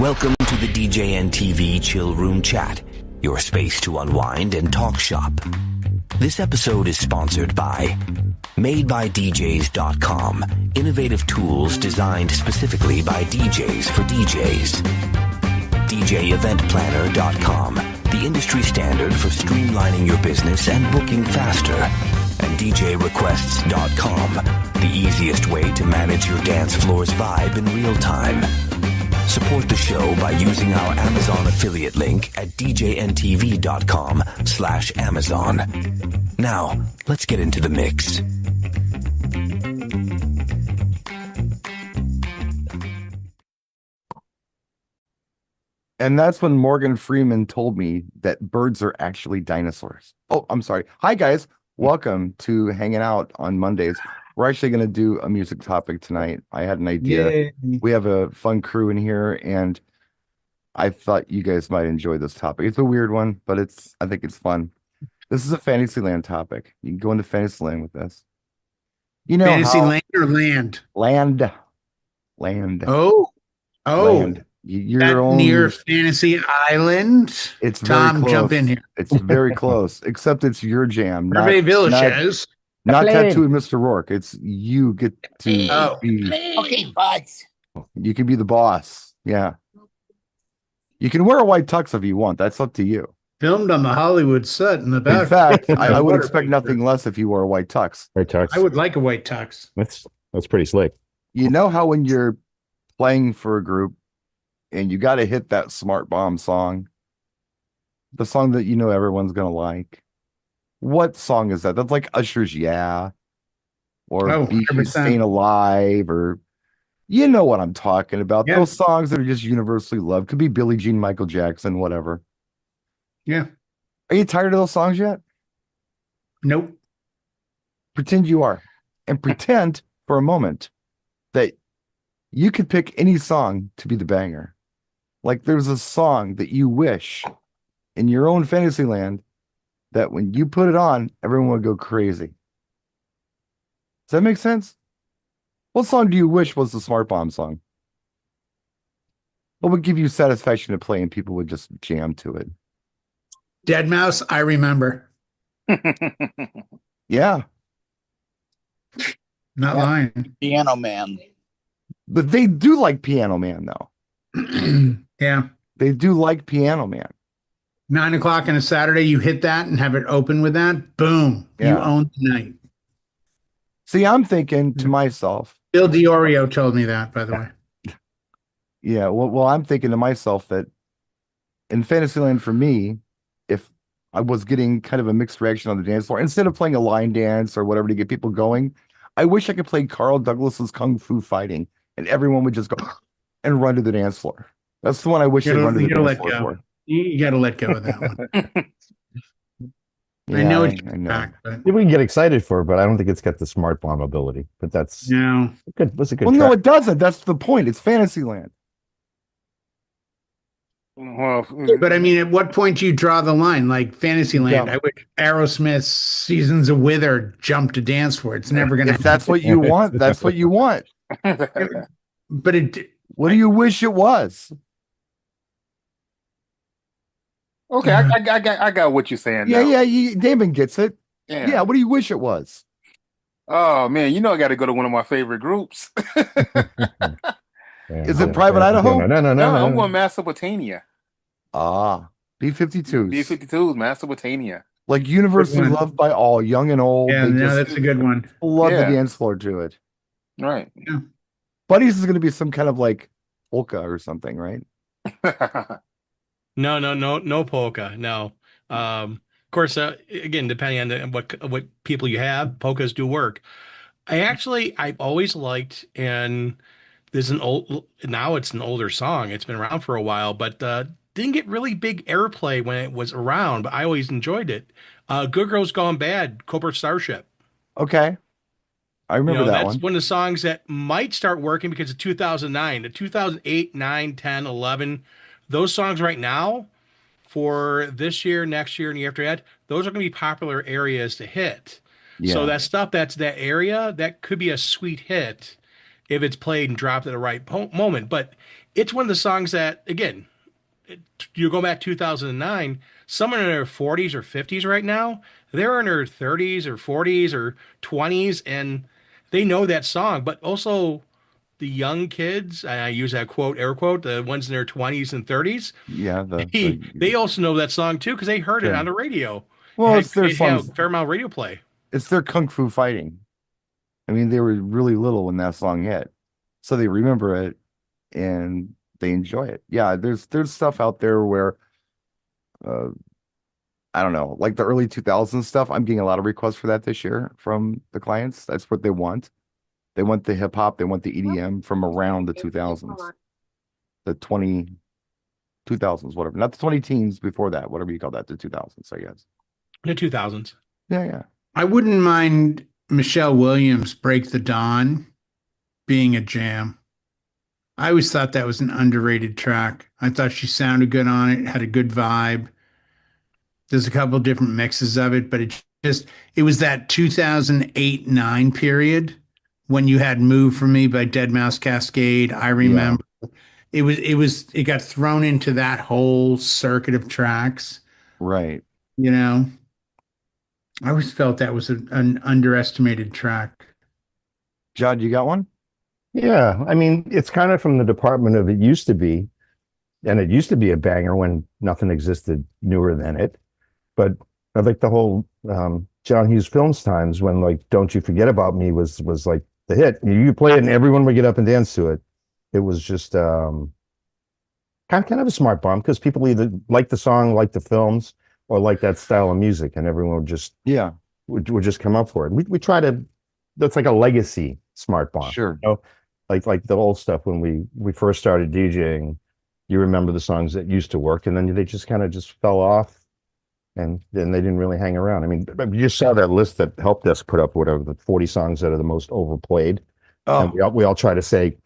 Welcome to the DJNTV Chill Room Chat, your space to unwind and talk shop. This episode is sponsored by MadeByDJs.com, innovative tools designed specifically by DJs for DJs. DJEventPlanner.com, the industry standard for streamlining your business and booking faster. And DJRequests.com, the easiest way to manage your dance floor's vibe in real time. Support the show by using our Amazon affiliate link at DJNTV.com/Amazon. Now, let's get into the mix. And that's when Morgan Freeman told me that birds are actually dinosaurs. Oh, I'm sorry. Hi, guys. Welcome to Hanging Out on Mondays. We're actually going to do a music topic tonight. I had an idea. Yay. We have a fun crew in here, and I thought you guys might enjoy this topic. It's a weird one, but I think it's fun. This is a Fantasyland topic. You can go into Fantasyland with this. You know, Fantasyland or land? Land. Oh, Land. Your that own near Fantasy Island. It's Tom, very close. jump in here. It's very close, except it's your jam. Hervé Villachez. Not tattooed Mr. Rourke. It's you get to be. Okay, boss. You can be the boss. Yeah. You can wear a white tux if you want. That's up to you. Filmed on the Hollywood set in the back. In fact, I would expect nothing less if you wore a white tux. White tux. I would like a white tux. That's pretty slick. You know how when you're playing for a group and you got to hit that Smart Bomb song, the song that you know everyone's going to like. What song is that? That's like Usher's Yeah, or BG Staying Alive, or you know what I'm talking about. Yeah. Those songs that are just universally loved. Could be Billie Jean, Michael Jackson, whatever. Yeah. Are you tired of those songs yet? Nope. Pretend you are. And pretend for a moment that you could pick any song to be the banger. Like there's a song that you wish in your own Fantasyland that when you put it on, everyone would go crazy. Does that make sense? What song do you wish was the Smart Bomb song? What would give you satisfaction to play and people would just jam to it? Dead Mouse, I remember. Yeah. Not lying. Piano Man. But they do like Piano Man, though. Yeah. They do like Piano Man. 9 o'clock on a Saturday, you hit that and have it open with that. Boom. Yeah. You own the night. See, I'm thinking to myself. Bill DiOrio told me that, by the way. Yeah, well, I'm thinking to myself that in Fantasyland for me, if I was getting kind of a mixed reaction on the dance floor, instead of playing a line dance or whatever to get people going, I wish I could play Carl Douglas's Kung Fu Fighting and everyone would just go and run to the dance floor. That's the one I wish they'd run to the dance floor for. You got to let go of that one. Yeah, I know it's I know. back, but We can get excited for it, but I don't think it's got the Smart Bomb ability. But that's no. good. That's a good. Well, no, track. it doesn't. That's the point. It's Fantasyland. Well, But I mean, at what point do you draw the line? Like Fantasyland, Yeah. I wish Aerosmith's Seasons of Wither jumped to dance for it. It's never going to If that's what you want, that's what you want. But it, What do you wish it was? okay, I got what you're saying. Yeah, now. Damon gets it. Yeah. Yeah, what do you wish it was? Oh man, you know I got to go to one of my favorite groups. Yeah, Is it Private Idaho? No. No, I'm going Mesopotamia. Ah, B-52s. B-52s, Mesopotamia. Like universally Good one. loved by all, young and old. yeah, They no, just that's a good one. love Yeah. the dance floor to it. Right. Buddies is going to be some kind of like polka or something, right? No polka. No. Of course, again, depending on what people you have, polkas do work. I've always liked, and there's now it's an older song. It's been around for a while, but didn't get really big airplay when it was around, but I always enjoyed it. Good Girls Gone Bad, Cobra Starship. Okay. I remember that that's one. one of the songs that might start working because of 2009. The 2008, 9, 10, 11, those songs right now for this year, next year, and the year after that, those are going to be popular areas to hit. Yeah. So that stuff that's that area, that could be a sweet hit if it's played and dropped at the right moment. But it's one of the songs that, again, you go back 2009, someone in their 40s or 50s right now, they're in their 30s or 40s or 20s, and they know that song. But also the young kids, and I use that quote, air quote, the ones in their 20s and 30s, Yeah, they also know that song too because they heard it sure. on the radio. Well, it's their It had a songs. fair amount of radio play. It's their kung fu fighting. I mean, they were really little when that song hit, so they remember it and they enjoy it. Yeah, there's stuff out there where, uh, I don't know, like the early 2000s stuff. I'm getting a lot of requests for that this year from the clients. That's what they want. They want the hip hop. They want the EDM from around the 2000s, the 2000s, whatever. Not the 20 teens before that, whatever you call that, the 2000s, I guess. The 2000s. Yeah, yeah. I wouldn't mind Michelle Williams' Break the Dawn being a jam. I always thought that was an underrated track. I thought she sounded good on it, had a good vibe. There's a couple different mixes of it, but it was that 2008-9 period when you had Move For Me by Dead Mouse Cascade. I remember it got thrown into that whole circuit of tracks. Right. You know, I always felt that was an underestimated track. John, you got one? Yeah, I mean, it's kind of from the department of it used to be, and it used to be a banger when nothing existed newer than it. But I like the whole John Hughes Films times when like "Don't You Forget About Me" was like the hit. You play it and everyone would get up and dance to it. It was just kind of a smart bomb because people either like the song, like the films, or like that style of music, and everyone would just would just come up for it. We try to. That's like a legacy smart bomb. Sure. You know? Like the old stuff when we first started DJing, you remember the songs that used to work, and then they just kind of just fell off, and then they didn't really hang around. I mean, you just saw that list that Help Desk put up, whatever, the 40 songs that are the most overplayed. Oh, And we all try to say,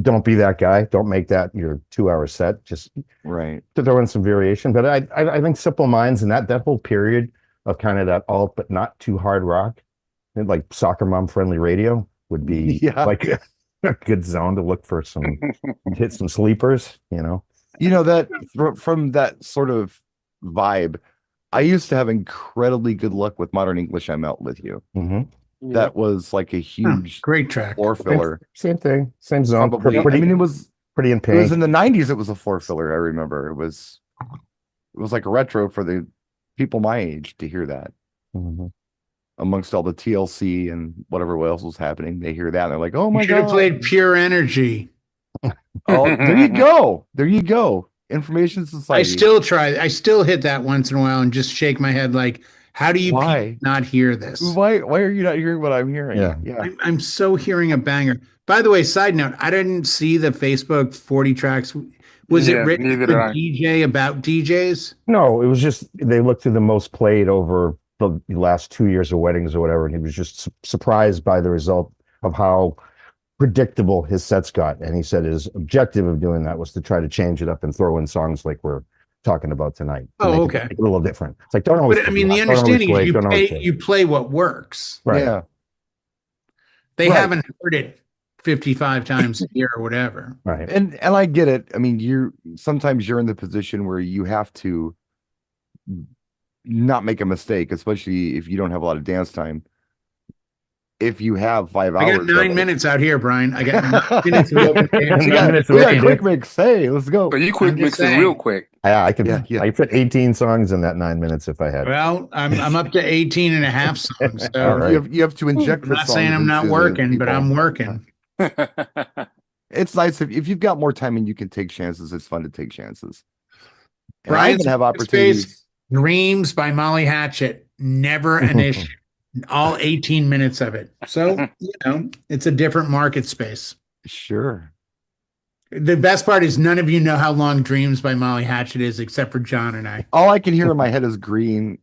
don't be that guy. Don't make that your 2-hour set. Just right. to throw in some variation. But I think Simple Minds and that whole period of kind of that alt but not too hard rock, and like Soccer Mom friendly radio would be like a good zone to look for some hit some sleepers, you know. You know that from that sort of vibe, I used to have incredibly good luck with Modern English. I Melt With You. Mm-hmm. That was like a huge great track. floor filler. Same thing, same zone. Probably, Pretty, I mean, it was pretty in It pain. was in the 90s. It was a floor filler. I remember it was like a retro for the people my age to hear that. Mm-hmm. Amongst all the TLC and whatever else was happening, they hear that and they're like, "Oh my You should have god!" played Pure Energy. Oh, there you go. There you go. Information Society. I still hit that once in a while and just shake my head like, how do you Why? not hear this? Why are you not hearing what I'm hearing? Yeah. I'm so hearing a banger. By the way, side note, I didn't see the Facebook 40 tracks. Was it written neither for did I. DJ about DJs? No, it was just they looked through the most played over the last 2 years of weddings or whatever, and he was just surprised by the result of how predictable his sets got. And he said his objective of doing that was to try to change it up and throw in songs like we're talking about tonight. Oh, okay. Make it a little different. It's like, don't always. But I mean, the understanding is you play what works. Right. Yeah. They haven't heard it 55 times a year or whatever. Right. And I get it. I mean, sometimes you're in the position where you have to not make a mistake, especially if you don't have a lot of dance time. If you have 5 hours, I got 9 minutes out here, Brian. I got 9 minutes of open dance. We got quick mix. Hey, let's go. But you quick mixing real quick. Yeah, I could. Yeah. I fit 18 songs in that 9 minutes if I had. Well, I'm up to 18 and a half songs. So right. you have to inject. I'm not saying I'm not working, but I'm working. It's nice if you've got more time and you can take chances. It's fun to take chances. And I Brian's even have opportunities. Dreams by Molly Hatchet, never an issue. All 18 minutes of it. So, it's a different market space. Sure. The best part is none of you know how long Dreams by Molly Hatchet is, except for John and I. All I can hear in my head is green.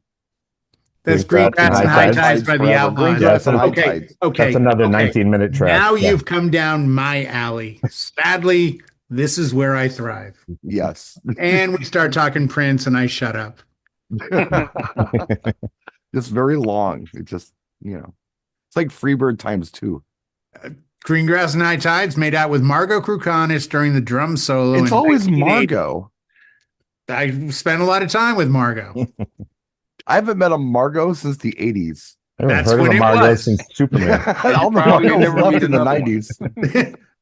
That's Green Grass and High Tides by the Outlaws. Okay. That's another 19-minute track. Now you've come down my alley. Sadly, this is where I thrive. Yes. And we start talking Prince and I shut up. Just very long. It just, it's like Freebird times 2. Greengrass and High Tides made out with Margot Krukanis during the drum solo. It's in always 1980. Margot. I spent a lot of time with Margot. I haven't met a Margot since the 80s. I haven't That's heard of when a it Margot was. since Superman. All the probably Margos never left meet in the another one.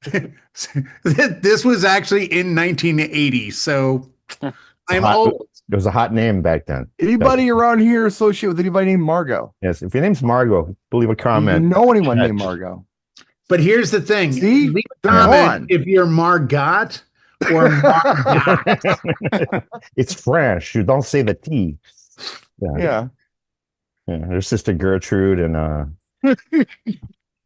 90s. This was actually in 1980, so I'm Hot- old. It was a hot name back then. Anybody around here associate with anybody named Margot? Yes. If your name's Margot, leave a Do you comment. know anyone Chat. named Margot? But here's the thing. See? Leave a They're comment gone. if you're Margot or Margot. It's French. You don't say the T. Yeah. Yeah, her sister Gertrude and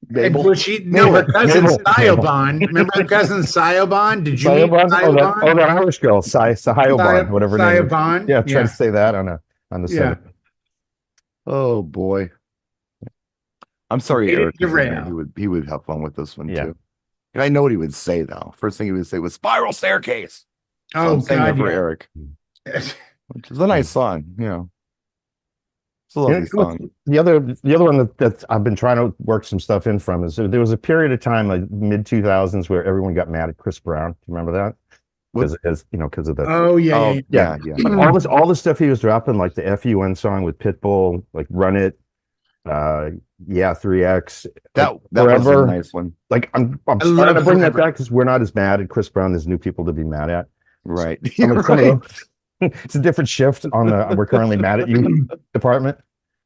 Mabel. Well, her cousin Mabel. Siobhan. Remember her cousin Siobhan? Did you meet Siobhan? Siobhan? That Irish girl, Siobhan, whatever her name is. Siobhan. Yeah, try to say that on the Yeah. set. Oh boy. I'm sorry, Made it Eric. isn't here. derail. He would have fun with this one Yeah. too. And I know what he would say though. First thing he would say was spiral staircase. So Oh I'm saying that God, for yeah. Eric, which is a nice song, you know. It's a lovely song. The other one that I've been trying to work some stuff in from is there was a period of time like mid 2000s where everyone got mad at Chris Brown. Do you remember that? What? Because of the Oh yeah, Oh yeah. yeah. all the stuff he was dropping, like the FUN song with Pitbull, like Run It, yeah, 3X. That like, was a Forever. nice one. Like I'm I starting love to bring that Forever. back because we're not as mad at Chris Brown. There's new people to be mad at. Right. Some You're of- some of right. them- it's a different shift on the we're currently mad at you department.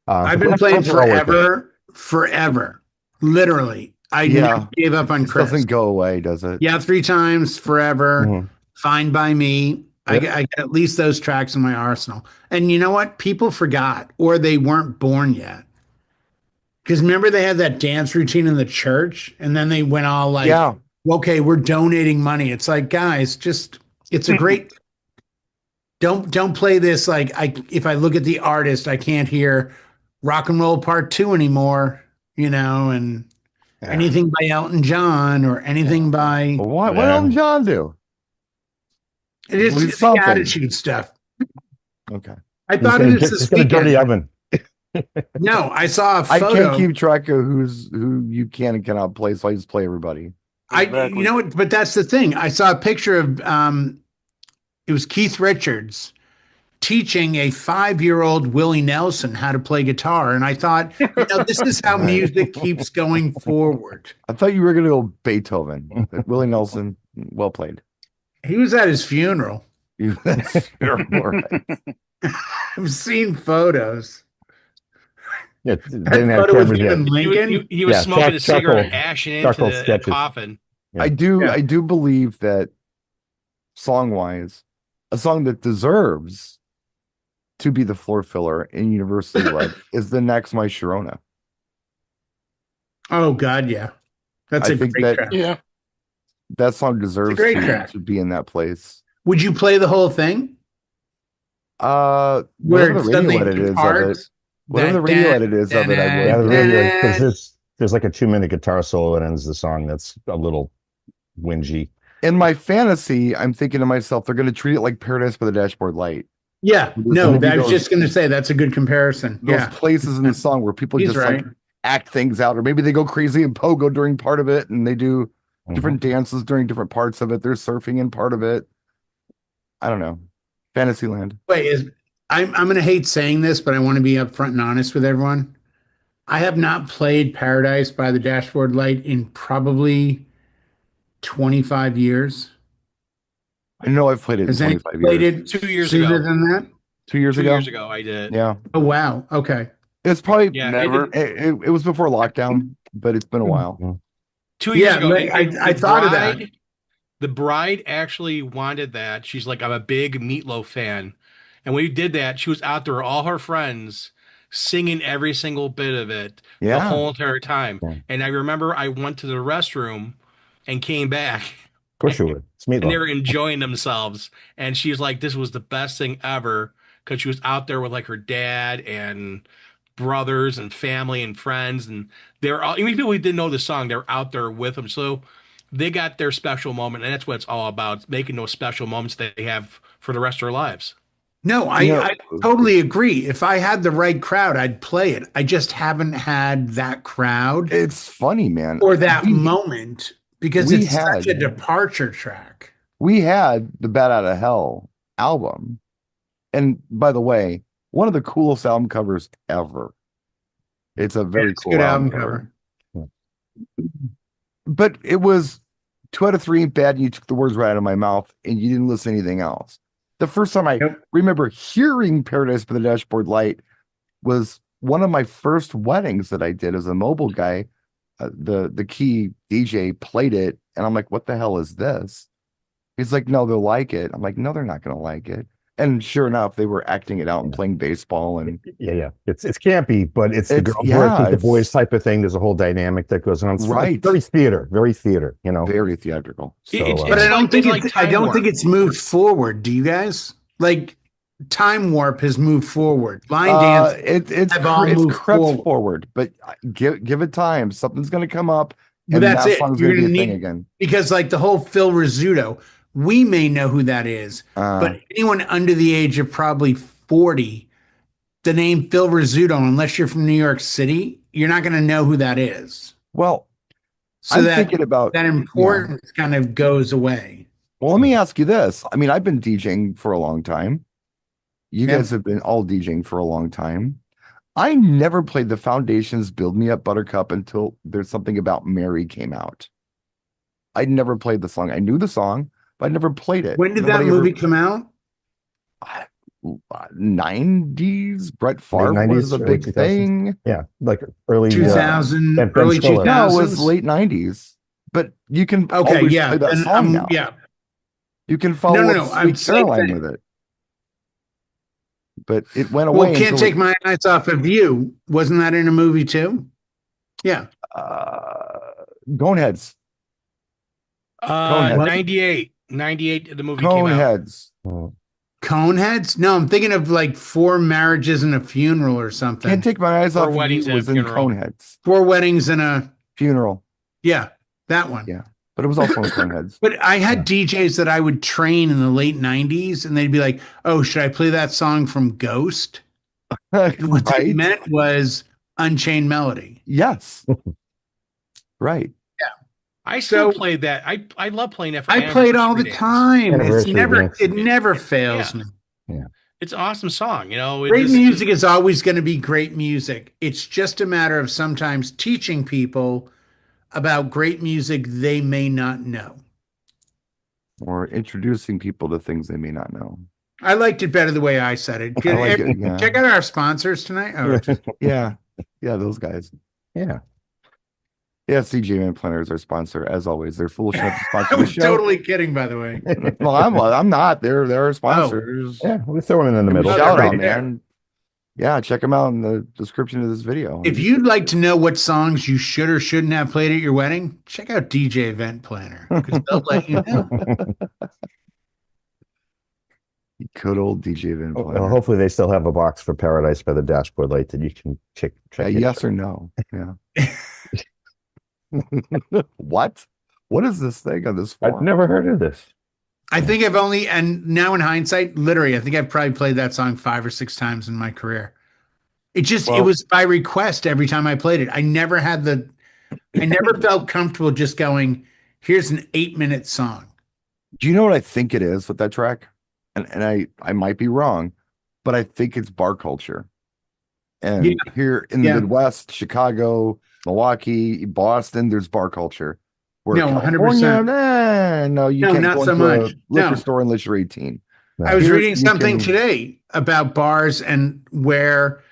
I've been Those playing are all worth it. forever. Literally. I Yeah. never gave up on It Chris. doesn't go away, does it? Yeah, 3 times, forever. Mhm. Fine by me. I Yep. got at least those tracks in my arsenal. And you know what? People forgot or they weren't born yet. Because remember they had that dance routine in the church and then they went all like, Yeah. okay, we're donating money. It's like, guys, it's a great don't play this like if I look at the artist, I can't hear Rock and Roll Part 2 anymore, and Yeah. anything by Elton John or anything by Well, what Yeah. Elton John do? it is Well, the something. attitude stuff. Okay. I thought it was this It's got a dirty weekend. oven. No, I saw a I photo. can't keep track of who you can and cannot play, so I just play everybody. Exactly. You know what? But that's the thing. I saw a picture of it was Keith Richards teaching a 5-year-old Willie Nelson how to play guitar, and I thought, this is how music keeps going forward. I thought you were going to go Beethoven. But Willie Nelson, well played. He was at his funeral. That's right. I've seen photos. Yeah, That didn't have photo was cameras him yet. in Lincoln. He was Yeah, smoking a cigarette, charcoal- ashing charcoal into the sketches. coffin. Yeah. I do believe that song-wise, a song that deserves to be the floor filler in University Love is the next My Sharona. Oh God, yeah, that's I a think great that- track. Yeah. That song deserves great track. to be in that place. Would you play the whole thing? Whatever Where the it's radio suddenly edit is of it. parts? Whatever the radio edit is of it, I would. Yeah, the Yeah. radio, because there's like a 2-minute guitar solo that ends the song that's a little whingy. In my fantasy, I'm thinking to myself, they're going to treat it like Paradise by the Dashboard Light. Yeah, There's no, gonna be I was those- just going to say that's a good comparison. Those Yeah, places in the song where people He's just right. like act things out, or maybe they go crazy in pogo during part of it, and they do Mhm. different dances during different parts of it. They're surfing in part of it. I don't know. Fantasyland. wait, I'm going to hate saying this, but I want to be upfront and honest with everyone. I have not played Paradise by the Dashboard Light in probably 25 years. I know I've played it in Has anyone 25 played years. it 2 years sooner ago. than that? 2 years 2 ago. years ago, I did. Yeah, Oh wow. Okay. it's probably Yeah, Never. it was before lockdown, but it's been a while. 2 years Yeah, ago. but and I the thought of that. The bride actually wanted that. She's like, I'm a big Meatloaf fan. And when we did that, she was out there with all her friends singing every single bit of it the Yeah. whole entire time. Yeah. And I remember I went to the restroom and came back Of course you would. It's and they Meatloaf. were enjoying themselves. And she's like, this was the best thing ever because she was out there with like her dad and brothers and family and friends. And they were all, even people who didn't know the song, they were out there with them. So they got their special moment. And that's what it's all about, making those special moments that they have for the rest of their lives. No, You know, I totally agree. If I had the right crowd, I'd play it. I just haven't had that crowd it's funny, man. or that We moment because we it's such had a departure track. we had the Bat Out of Hell album. And by the way, one of the coolest album covers ever. It's a very It's a cool good album album cover. cover. But it was 2 out of 3 ain't bad, and you took the words right out of my mouth and you didn't listen to anything else. The first time I Yep. remember hearing Paradise by the Dashboard Light was one of my first weddings that I did as a mobile guy. The key DJ played it, and I'm like, what the hell is this? He's like, no, they'll like it. I'm like, no, they're not going to like it. And sure enough, they were acting it out and playing baseball. And Yeah. It's campy, but it's the girls yeah, versus the it's boys type of thing. There's a whole dynamic that goes on. It's right. very theater, you know. Very theatrical. It- So, it's- But I don't like- think it's like I Time don't Warp. think it's moved forward. Do you guys? Like Time Warp has moved forward. Line dance. it's have all it's moved crept forward. forward, but give it time. Something's going to come up, But and that's that it. song's You're going to gonna be a thing need again. because like the whole Phil Rizzuto, we may know who that is, but anyone under the age of probably 40, the name Phil Rizzuto, unless you're from New York City, you're not going to know who that is. Well, So I'm that thinking about that importance kind of goes away. Well, let me ask you this. I mean, I've been DJing for a long time. You Yeah. guys have been all DJing for a long time. I never played the Foundations Build Me Up Buttercup until There's Something About Mary came out. I never played the song. I knew the song, but I never played it. When did that Nobody movie ever- come out? 90s? Brett Favre was 90s, a early big 2000s. thing. Yeah, like early 2000, Ben early Stiller. 2000s. No, it was late 90s. But you can Okay, always yeah. play that then song now. yeah. You can follow No, up no, I'm Sweet saying Caroline that- with it. But it went away. Well, Can't until Take My Eyes Off of You. Wasn't that in a movie too? Yeah. Coneheads. Coneheads. 98, the movie came out. Coneheads. Coneheads? No, I'm thinking of like Four Marriages and a Funeral or something. Can't Take My Eyes Four Off of Weddings You and a was in Funeral. Coneheads. Four Weddings and a Funeral. yeah, that one. Yeah. But it was also in Coneheads. But I had DJs that I would train in the late 90s and they'd be like, "Oh, should I play that song from Ghost?" And what they Right? meant was Unchained Melody. Yes. Right. I still So- played that. I love playing that. For I played all the Anniversary Dance. time. It's Anniversary never Dance. it never fails Yeah. me. It's an awesome song. You know, Great music is always going to be great music. It's just a matter of sometimes teaching people about great music they may not know. Or introducing people to things they may not know. I liked it better the way I said it. I like it, yeah. Check out our sponsors tonight. Oh, just- Yeah. Yeah, those guys. Yeah. Yes, DJ Man Planner is our sponsor, as always. They're foolish enough to I sponsor the was show. totally kidding, by the way. Well, I'm not. They're our sponsors. Yeah, we throw them in the middle. Oh, Shout they're out, right there. man. Yeah, check them out in the description of this video. If you'd like to know what songs you should or shouldn't have played at your wedding, check out DJ Event Planner because they'll let you know. Good old DJ Van Well, Planner. hopefully they still have a box for Paradise by the Dashboard Light that you can check. Yes or no? Yeah. What? What is this thing on this I've form? never heard of this. I think I've only, and now in hindsight, literally, I think I've probably played that song 5 or 6 times in my career. It Well- was by request every time I played it. I never felt comfortable just going, here's an 8-minute song. Do you know what I think it is with that track? And I might be wrong, but I think it's bar culture. And Yeah. here in the Yeah. Midwest, Chicago, Milwaukee, Boston, there's bar culture. Where No, 100%. California, no, you No, can't not go so into a much. liquor No. store unless you're 18. I was Here reading you something can- today about bars and where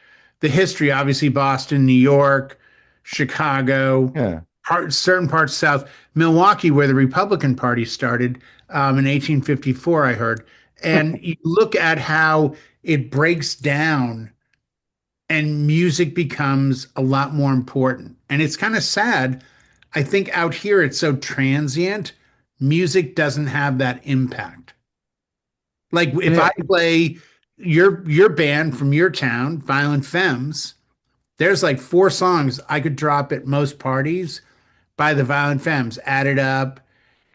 the history, obviously Boston, New York, Chicago, Yeah. certain parts south, Milwaukee, where the Republican Party started in 1854, I heard. And you look at how it breaks down and music becomes a lot more important. And it's kind of sad. I think out here it's so transient, music doesn't have that impact. Like if Yeah. I play your band from your town, Violent Femmes, there's like 4 songs I could drop at most parties by the Violent Femmes. Add It Up,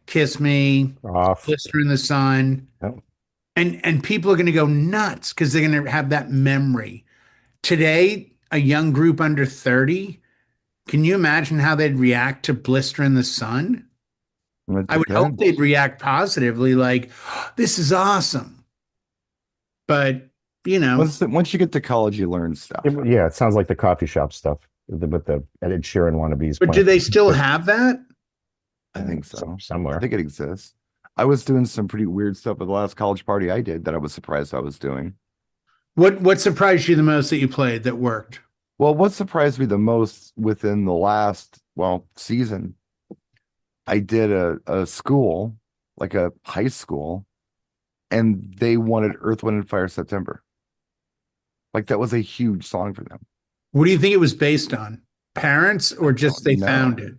Kiss Me, Off. Blister in the Sun. Oh. And people are going to go nuts because they're going to have that memory. Today, a young group under 30, can you imagine how they'd react to Blister in the Sun? It I would hope depends. they'd react positively, like, this is awesome. But, you know, Once you get to college, you learn stuff. Yeah, it sounds like the coffee shop stuff with the Ed Sheeran wannabes. but do playing. they still have that? I think so. I Somewhere. think it exists. I was doing some pretty weird stuff at the last college party I did that I was surprised I was doing. What surprised you the most that you played that worked? Well, what surprised me the most within the last, season, I did a school, like a high school, and they wanted Earth, Wind, and Fire September. Like that was a huge song for them. What do you think it was based on? Parents or just they know. found it?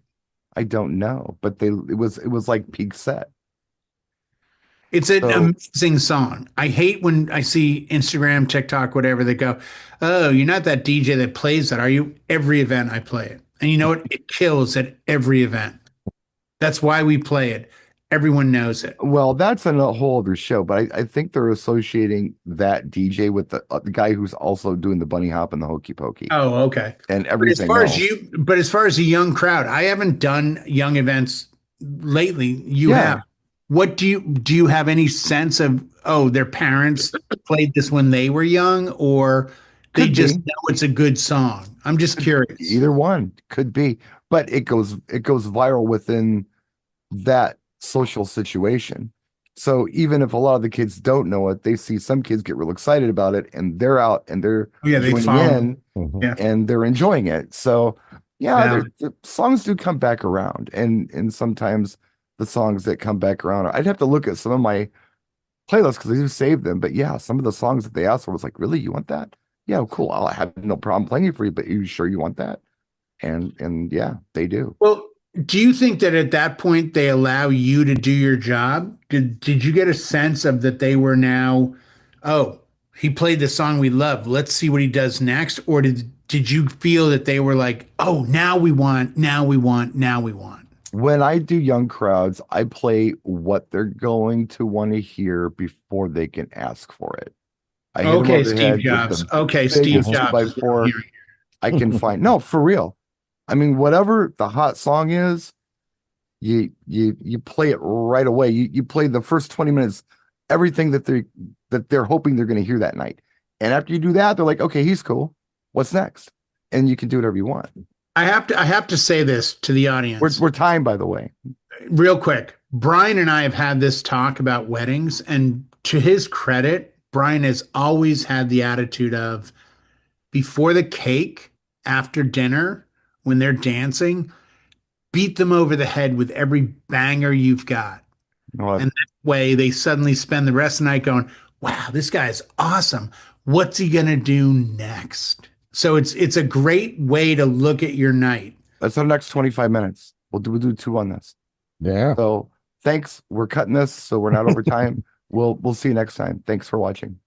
I don't know, but it was like peak set. It's an So- amazing song. I hate when I see Instagram, TikTok, whatever, they go, "Oh, you're not that DJ that plays that, are you?" Every event I play it. And you know what? It kills at every event. That's why we play it. Everyone knows it. Well, that's a whole other show, but I think they're associating that DJ with the guy who's also doing the bunny hop and the hokey pokey Oh, okay. and But as everything far else. as far as a young crowd, I haven't done young events lately. You Yeah. have. What do you have any sense of, oh, their parents played this when they were young, or they Could just be. know it's a good song? I'm just curious. Either one could be, but it goes viral within that social situation. So even if a lot of the kids don't know it, they see some kids get real excited about it, and they're out and they're Oh, yeah, they joining follow. in, Mhm. Yeah. and they're enjoying it. So yeah, Yeah. the songs do come back around, and sometimes the songs that come back around, I'd have to look at some of my playlists because I do save them. But yeah, some of the songs that they asked for was like, really, you want that? Yeah, cool. I'll have no problem playing it for you, but are you sure you want that? And yeah, they do. Well, do you think that at that point they allow you to do your job? Did you get a sense of that they were now, oh, he played the song we love. Let's see what he does next? Or did you feel that they were like, oh, now we want, now we want, now we want? When I do young crowds, I play what they're going to want to hear before they can ask for it. I hit 'em Okay, over the Steve head with Jobs. the Okay, Steve biggest Jobs. 2x4 I can find. No, for real. I mean, whatever the hot song is, you play it right away. You play the first 20 minutes, everything that they're hoping they're going to hear that night. And after you do that, they're like, okay, he's cool. What's next? And you can do whatever you want. I have to say this to the audience. We're timed, by the way. Real quick. Brian and I have had this talk about weddings, and to his credit, Brian has always had the attitude of before the cake, after dinner, when they're dancing, beat them over the head with every banger you've got. Well, And that way they suddenly spend the rest of the night going, wow, this guy's awesome. What's he gonna do next? So it's a great way to look at your night. that's our next 25 minutes. We'll do 2 on this. Yeah. So thanks. We're cutting this, so we're not over time. We'll see you next time. Thanks for watching.